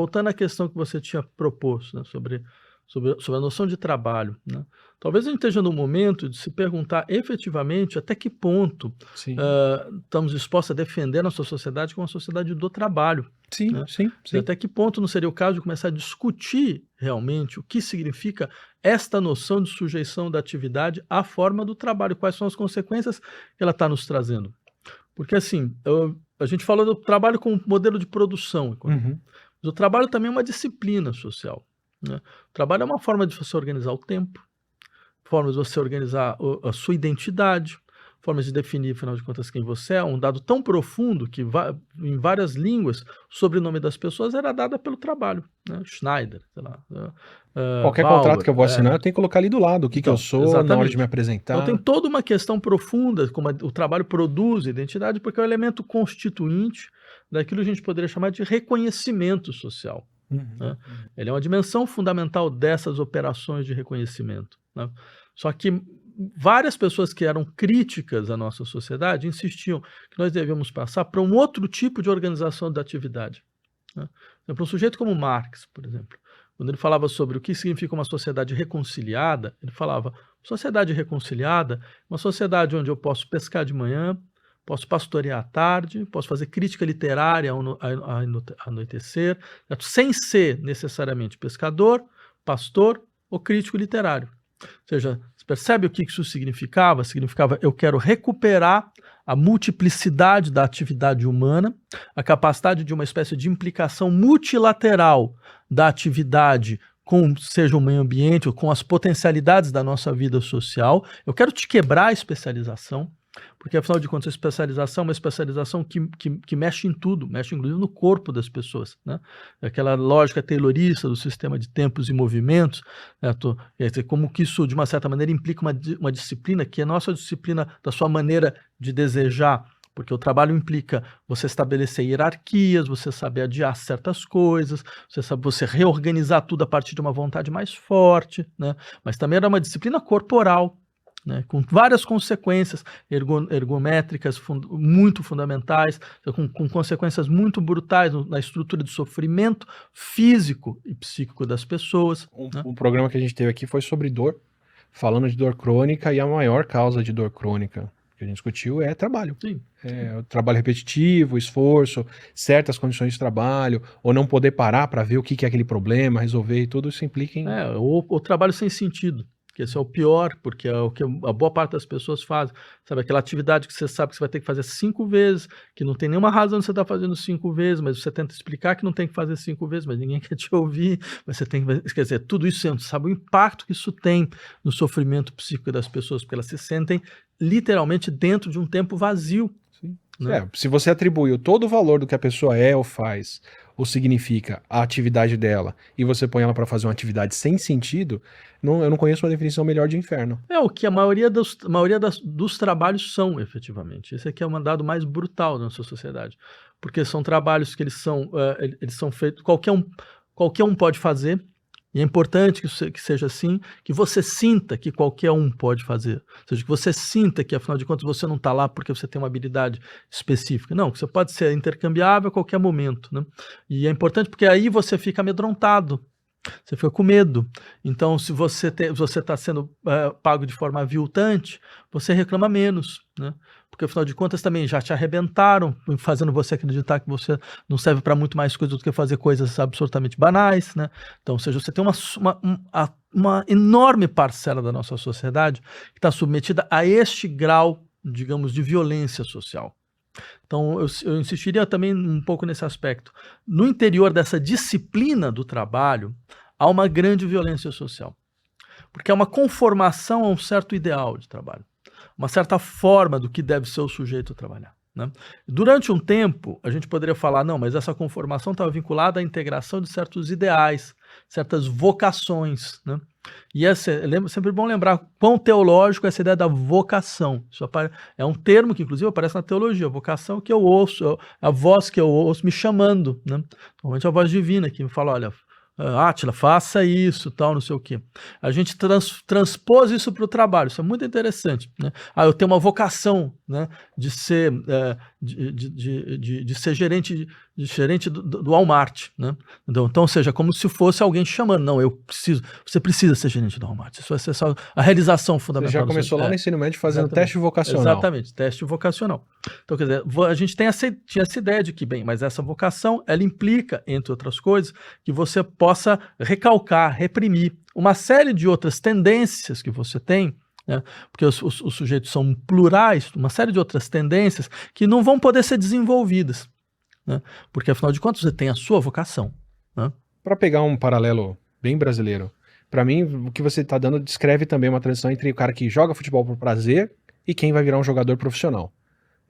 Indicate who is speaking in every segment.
Speaker 1: Voltando à questão que você tinha proposto, né, sobre a noção de trabalho, né. Talvez a gente esteja no momento de se perguntar efetivamente até que ponto,
Speaker 2: Sim,
Speaker 1: estamos dispostos a defender a nossa sociedade como uma sociedade do trabalho,
Speaker 2: sim,
Speaker 1: né.
Speaker 2: sim,
Speaker 1: E
Speaker 2: sim.
Speaker 1: até que ponto não seria o caso de começar a discutir realmente o que significa esta noção de sujeição da atividade à forma do trabalho, quais são as consequências que ela está nos trazendo. Porque assim, a gente falou do trabalho como modelo de produção econômica,
Speaker 2: Uhum.
Speaker 1: mas o trabalho também é uma disciplina social, né. O trabalho é uma forma de você organizar o tempo, formas de você organizar a sua identidade, formas de definir, afinal de contas, quem você é, um dado tão profundo que em várias línguas, o sobrenome das pessoas era dado pelo trabalho, né, Schneider, sei lá,
Speaker 2: Qualquer contrato
Speaker 1: Bauer,
Speaker 2: que eu vou assinar, eu tenho que colocar ali do lado o que eu
Speaker 1: então,
Speaker 2: sou na hora de me
Speaker 1: exatamente. Então tem
Speaker 2: apresentar.
Speaker 1: toda uma questão profunda, como o trabalho produz identidade, porque é o elemento constituinte daquilo que a gente poderia chamar de reconhecimento social,
Speaker 2: Uhum,
Speaker 1: né.
Speaker 2: uhum.
Speaker 1: Ele é uma dimensão fundamental dessas operações de reconhecimento, né. Só que várias pessoas que eram críticas à nossa sociedade insistiam que nós devíamos passar para um outro tipo de organização da atividade, né. Por exemplo, um sujeito como Marx, por exemplo, quando ele falava sobre o que significa uma sociedade reconciliada, ele falava: "Sociedade reconciliada, uma sociedade onde eu posso pescar de manhã, posso pastorear à tarde, posso fazer crítica literária ao anoitecer, certo? Sem ser necessariamente pescador, pastor ou crítico literário". Ou seja, você percebe o que isso significava? Significava: eu quero recuperar a multiplicidade da atividade humana, a capacidade de uma espécie de implicação multilateral da atividade com, seja o meio ambiente ou com as potencialidades da nossa vida social. Eu quero te quebrar a especialização, porque afinal de contas a especialização é uma especialização que mexe em tudo, mexe inclusive no corpo das pessoas, né? Aquela lógica taylorista do sistema de tempos e movimentos, né? Quer dizer, como que isso de uma certa maneira implica uma disciplina que é nossa disciplina da sua maneira de desejar, porque o trabalho implica você estabelecer hierarquias, você saber adiar certas coisas, você reorganizar tudo a partir de uma vontade mais forte, né? Mas também era uma disciplina corporal, né? Com várias consequências ergométricas muito fundamentais, com consequências muito brutais na estrutura de sofrimento físico e psíquico das pessoas, né?
Speaker 2: O programa que a gente teve aqui foi sobre dor, falando de dor crônica, e a maior causa de dor crônica que a gente discutiu é trabalho.
Speaker 1: Sim, sim.
Speaker 2: É o trabalho repetitivo, esforço, certas condições de trabalho, ou não poder parar para ver o que é aquele problema, resolver, e tudo isso implica em...
Speaker 1: Ou o trabalho sem sentido, que esse é o pior, porque é o que a boa parte das pessoas fazem, sabe, aquela atividade que você sabe que você vai ter que fazer 5 vezes, que não tem nenhuma razão de você estar fazendo 5 vezes, mas você tenta explicar que não tem que fazer 5 vezes, mas ninguém quer te ouvir, mas você tem que, quer dizer, tudo isso você sabe o impacto que isso tem no sofrimento psíquico das pessoas, porque elas se sentem literalmente dentro de um tempo vazio,
Speaker 2: Sim.
Speaker 1: né.
Speaker 2: Se você atribui todo o valor do que a pessoa é ou faz, ou significa a atividade dela, e você põe ela para fazer uma atividade sem sentido, eu não conheço uma definição melhor de inferno.
Speaker 1: É o que a maioria dos trabalhos são, efetivamente. Esse aqui é o mandado mais brutal da nossa sociedade, porque são trabalhos que eles são feitos, qualquer um pode fazer, e é importante que seja assim, que você sinta que qualquer um pode fazer, ou seja, que você sinta que afinal de contas você não está lá porque você tem uma habilidade específica, não, que você pode ser intercambiável a qualquer momento, né. E é importante porque aí você fica amedrontado, você fica com medo. Então, se você está sendo pago de forma aviltante, você reclama menos, né? Porque afinal de contas também já te arrebentaram, fazendo você acreditar que você não serve para muito mais coisa do que fazer coisas absolutamente banais, né? Então, ou seja, você tem uma enorme parcela da nossa sociedade que está submetida a este grau, digamos, de violência social. Então, eu insistiria também um pouco nesse aspecto. No interior dessa disciplina do trabalho, há uma grande violência social, porque é uma conformação a um certo ideal de trabalho, uma certa forma do que deve ser o sujeito a trabalhar, né? Durante um tempo, a gente poderia falar, não, mas essa conformação estava vinculada à integração de certos ideais, certas vocações, né? E é sempre bom lembrar quão teológico é essa ideia da vocação. É um termo que, inclusive, aparece na teologia. Vocação que eu ouço, a voz que eu ouço me chamando, né? Normalmente é a voz divina que me fala, olha, Átila, faça isso, tal, não sei o quê. A gente transpôs isso para o trabalho, isso é muito interessante, né? Eu tenho uma vocação, né, de ser gerente gerente do Walmart, né? Então, ou seja, como se fosse alguém te chamando. Não, você precisa ser gerente do Walmart. Isso vai ser só a realização
Speaker 2: Você
Speaker 1: fundamental.
Speaker 2: já começou lá no ensino médio fazendo teste vocacional.
Speaker 1: Exatamente, teste vocacional. Então, quer dizer, a gente tinha essa ideia de que, bem, mas essa vocação, ela implica, entre outras coisas, que você possa recalcar, reprimir uma série de outras tendências que você tem, né? Porque os sujeitos são plurais, uma série de outras tendências que não vão poder ser desenvolvidas, né? Porque, afinal de contas, você tem a sua vocação, né?
Speaker 2: Para pegar um paralelo bem brasileiro, para mim, o que você está dando descreve também uma transição entre o cara que joga futebol por prazer e quem vai virar um jogador profissional.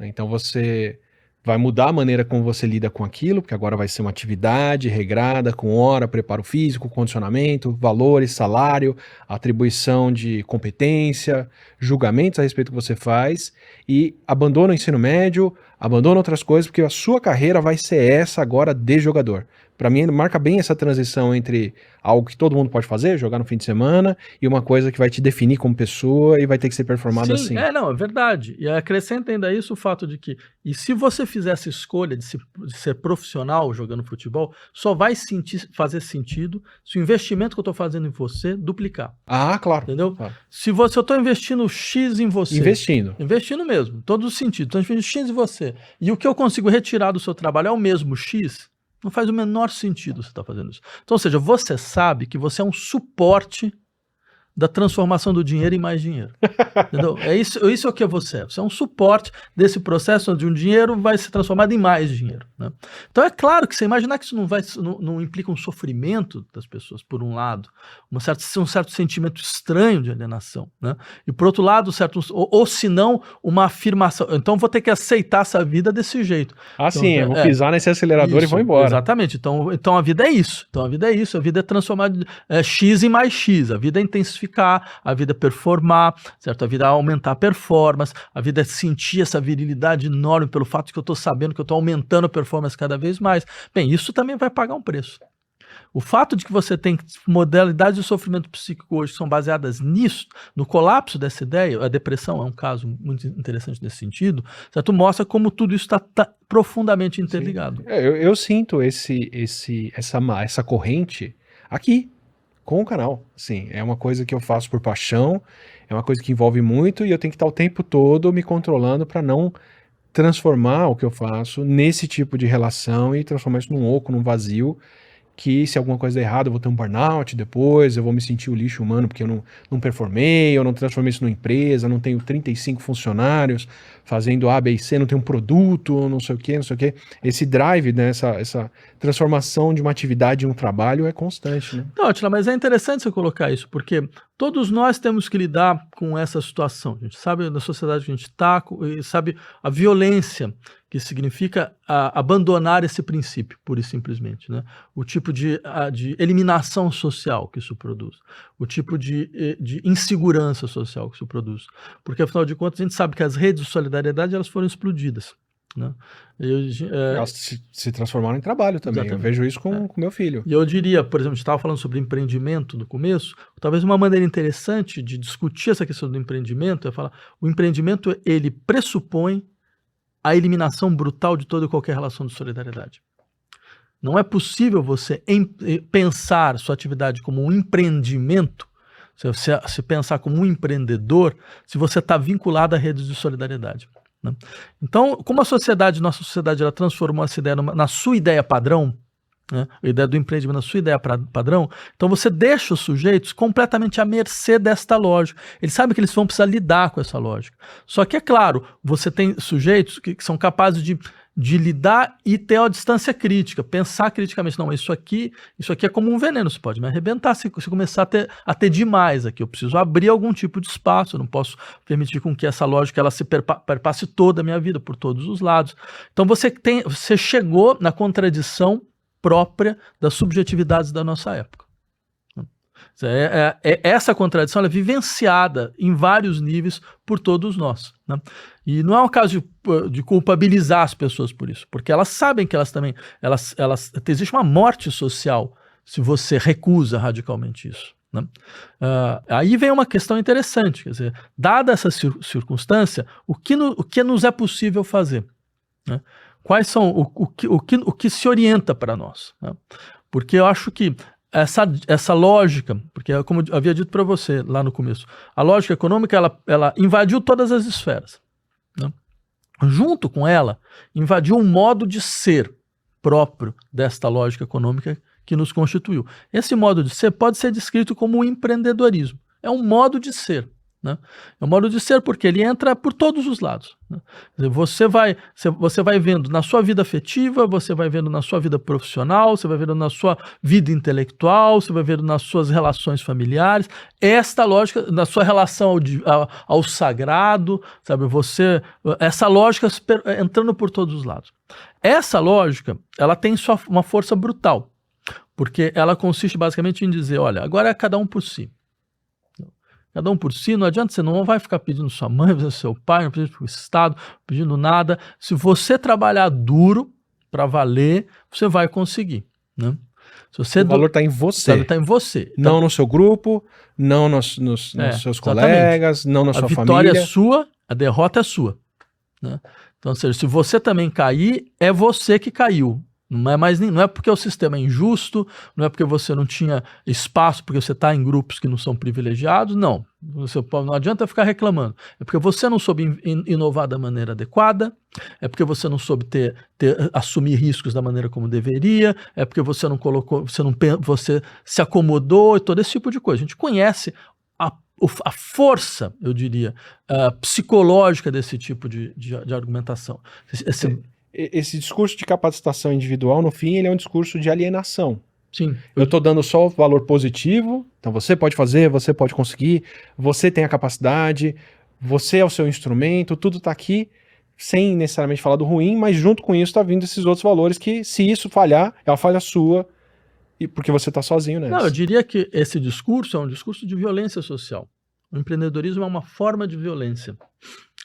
Speaker 2: Então você vai mudar a maneira como você lida com aquilo, porque agora vai ser uma atividade regrada, com hora, preparo físico, condicionamento, valores, salário, atribuição de competência, julgamentos a respeito do que você faz, e abandona o ensino médio, abandona outras coisas, porque a sua carreira vai ser essa agora de jogador. Para mim, marca bem essa transição entre algo que todo mundo pode fazer, jogar no fim de semana, e uma coisa que vai te definir como pessoa e vai ter que ser performada assim.
Speaker 1: Não, é verdade. E acrescenta ainda isso o fato de que, e se você fizer essa escolha de ser profissional jogando futebol, só vai fazer sentido se o investimento que eu estou fazendo em você duplicar.
Speaker 2: Ah, claro.
Speaker 1: Entendeu?
Speaker 2: Claro.
Speaker 1: Se eu estou investindo X em você. Investindo mesmo, em todos os sentidos. Estou investindo X em você. E o que eu consigo retirar do seu trabalho é o mesmo X. Não faz o menor sentido você estar fazendo isso. Então, ou seja, você sabe que você é um suporte da transformação do dinheiro em mais dinheiro. Entendeu? Isso é o que você é. Você é um suporte desse processo onde um dinheiro vai ser transformado em mais dinheiro, né? Então é claro que você imaginar que isso não implica um sofrimento das pessoas, por um lado, um certo sentimento estranho de alienação, né? E por outro lado, ou se não, uma afirmação. Então vou ter que aceitar essa vida desse jeito.
Speaker 2: Ah, então, sim, eu vou pisar nesse acelerador
Speaker 1: isso,
Speaker 2: e vou embora.
Speaker 1: Exatamente. Então a vida é isso. Então a vida é isso. A vida é transformar X em mais X. A vida é intensificar, a vida é performar, certo? A vida é aumentar a performance, a vida é sentir essa virilidade enorme pelo fato de que eu estou sabendo que eu estou aumentando a performance cada vez mais. Bem, isso também vai pagar um preço. O fato de que você tem modalidades de sofrimento psíquico hoje que são baseadas nisso, no colapso dessa ideia, a depressão é um caso muito interessante nesse sentido, certo? Mostra como tudo isso está profundamente interligado.
Speaker 2: Eu sinto essa corrente aqui, com o canal. Sim, é uma coisa que eu faço por paixão, é uma coisa que envolve muito e eu tenho que estar o tempo todo me controlando para não transformar o que eu faço nesse tipo de relação e transformar isso num oco, num vazio, que se alguma coisa der errado eu vou ter um burnout depois, eu vou me sentir o lixo humano porque eu não performei, eu não transformei isso numa empresa, não tenho 35 funcionários fazendo A, B e C, não tenho um produto, não sei o que. Esse drive, né, essa transformação de uma atividade em um trabalho é constante, né?
Speaker 1: Não, Atila, mas é interessante você colocar isso, porque todos nós temos que lidar com essa situação. A gente sabe da sociedade que a gente está, sabe a violência que significa abandonar esse princípio, pura e simplesmente, né? O tipo de eliminação social que isso produz, o tipo de insegurança social que isso produz. Porque, afinal de contas, a gente sabe que as redes de solidariedade elas foram explodidas, né?
Speaker 2: Elas se transformaram em trabalho também. Exatamente. Eu vejo isso com meu filho.
Speaker 1: E eu diria, por exemplo, a gente estava falando sobre empreendimento no começo, talvez uma maneira interessante de discutir essa questão do empreendimento é falar, o empreendimento ele pressupõe a eliminação brutal de toda e qualquer relação de solidariedade. Não é possível você pensar sua atividade como um empreendimento, se pensar como um empreendedor, se você está vinculado a redes de solidariedade, né? Então, como nossa sociedade ela transformou essa ideia na sua ideia padrão, né? A ideia do empreendimento na sua ideia padrão, então você deixa os sujeitos completamente à mercê desta lógica. Eles sabem que eles vão precisar lidar com essa lógica. Só que, é claro, você tem sujeitos que são capazes de lidar e ter uma distância crítica, pensar criticamente, não, isso aqui é como um veneno, você pode me arrebentar se começar a ter demais aqui, eu preciso abrir algum tipo de espaço, eu não posso permitir com que essa lógica ela se perpasse toda a minha vida, por todos os lados. Então você chegou na contradição própria das subjetividades da nossa época. Essa contradição ela é vivenciada em vários níveis por todos nós, né? E não é um caso de culpabilizar as pessoas por isso, porque elas sabem que existe uma morte social se você recusa radicalmente isso, né? Aí vem uma questão interessante, quer dizer, dada essa circunstância, o que nos é possível fazer, né? quais são o que se orienta para nós, né? Porque eu acho que essa lógica, porque como eu havia dito para você lá no começo, a lógica econômica ela invadiu todas as esferas, né? Junto com ela, invadiu um modo de ser próprio desta lógica econômica que nos constituiu. Esse modo de ser pode ser descrito como o empreendedorismo. É um modo de ser, né? É um modo de ser porque ele entra por todos os lados, né? Você vai vendo na sua vida afetiva, você vai vendo na sua vida profissional, você vai vendo na sua vida intelectual, você vai vendo nas suas relações familiares, esta lógica, na sua relação ao sagrado, sabe? Essa lógica entrando por todos os lados. Essa lógica, ela tem uma força brutal, porque ela consiste basicamente em dizer, olha, agora é cada um por si. Cada um por si, não adianta, você não vai ficar pedindo sua mãe, pedindo seu pai, não pedindo para o Estado, pedindo nada. Se você trabalhar duro para valer, você vai conseguir, né?
Speaker 2: O valor está em você.
Speaker 1: Está em você.
Speaker 2: Não no seu grupo, não nos seus colegas, não na sua família. A
Speaker 1: vitória é sua, a derrota é sua, né? Então, ou seja, se você também cair, é você que caiu. Não é porque o sistema é injusto, não é porque você não tinha espaço, porque você está em grupos que não são privilegiados, não. Não adianta ficar reclamando. É porque você não soube inovar da maneira adequada, é porque você não soube assumir riscos da maneira como deveria, é porque você não colocou, você se acomodou e todo esse tipo de coisa. A gente conhece a força, eu diria, psicológica desse tipo de argumentação.
Speaker 2: Esse discurso de capacitação individual, no fim, ele é um discurso de alienação.
Speaker 1: Sim.
Speaker 2: Eu estou dando só o valor positivo, então você pode fazer, você pode conseguir, você tem a capacidade, você é o seu instrumento, tudo está aqui, sem necessariamente falar do ruim, mas junto com isso está vindo esses outros valores que, se isso falhar, é uma falha sua, e porque você está sozinho nessa.
Speaker 1: Não, eu diria que esse discurso é um discurso de violência social. O empreendedorismo é uma forma de violência.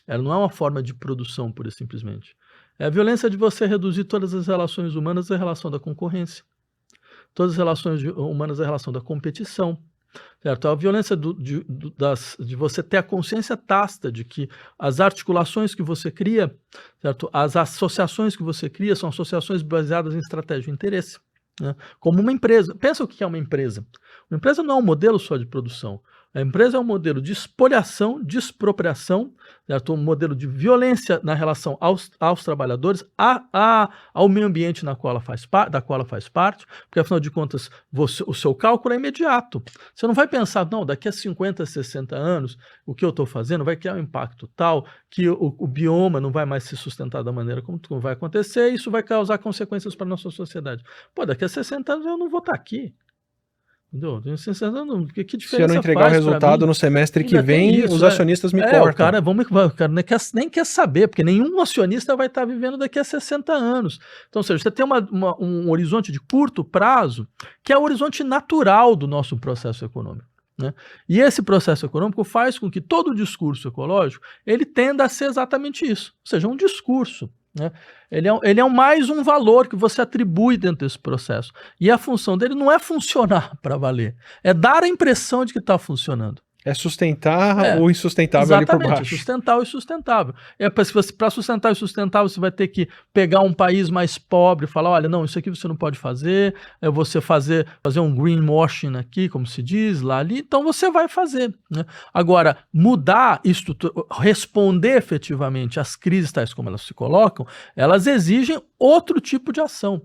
Speaker 1: Ela não é uma forma de produção, pura e simplesmente. É a violência de você reduzir todas as relações humanas à relação da concorrência. Todas as relações humanas à relação da competição. Certo? A violência de você ter a consciência tácita de que as articulações que você cria, certo? As associações que você cria são associações baseadas em estratégia e interesse, né? Como uma empresa. Pensa o que é uma empresa. Uma empresa não é um modelo só de produção. A empresa é um modelo de espoliação, de expropriação, certo? Um modelo de violência na relação aos trabalhadores, ao meio ambiente da qual ela faz parte, porque afinal de contas o seu cálculo é imediato. Você não vai pensar, não, daqui a 50, 60 anos, o que eu estou fazendo vai criar um impacto tal que o bioma não vai mais se sustentar da maneira como vai acontecer, e isso vai causar consequências para a nossa sociedade. Pô, daqui a 60 anos eu não vou estar aqui. Entendeu? Que diferença?
Speaker 2: Se eu não entregar o resultado no semestre que vem, os acionistas me cortam.
Speaker 1: O cara nem quer saber, porque nenhum acionista vai estar vivendo daqui a 60 anos. Então, ou seja, você tem um horizonte de curto prazo, que é o horizonte natural do nosso processo econômico, né? E esse processo econômico faz com que todo o discurso ecológico ele tenda a ser exatamente isso, ou seja, um discurso, né? Ele é mais um valor que você atribui dentro desse processo. E a função dele não é funcionar para valer, é dar a impressão de que está funcionando.
Speaker 2: É sustentar o insustentável ali por baixo.
Speaker 1: Exatamente, sustentar o insustentável. Para sustentar o insustentável, você vai ter que pegar um país mais pobre e falar, olha, não, isso aqui você não pode fazer, é você fazer um greenwashing aqui, como se diz, lá ali, então você vai fazer, né? Agora, mudar, responder efetivamente às crises tais como elas se colocam, elas exigem outro tipo de ação.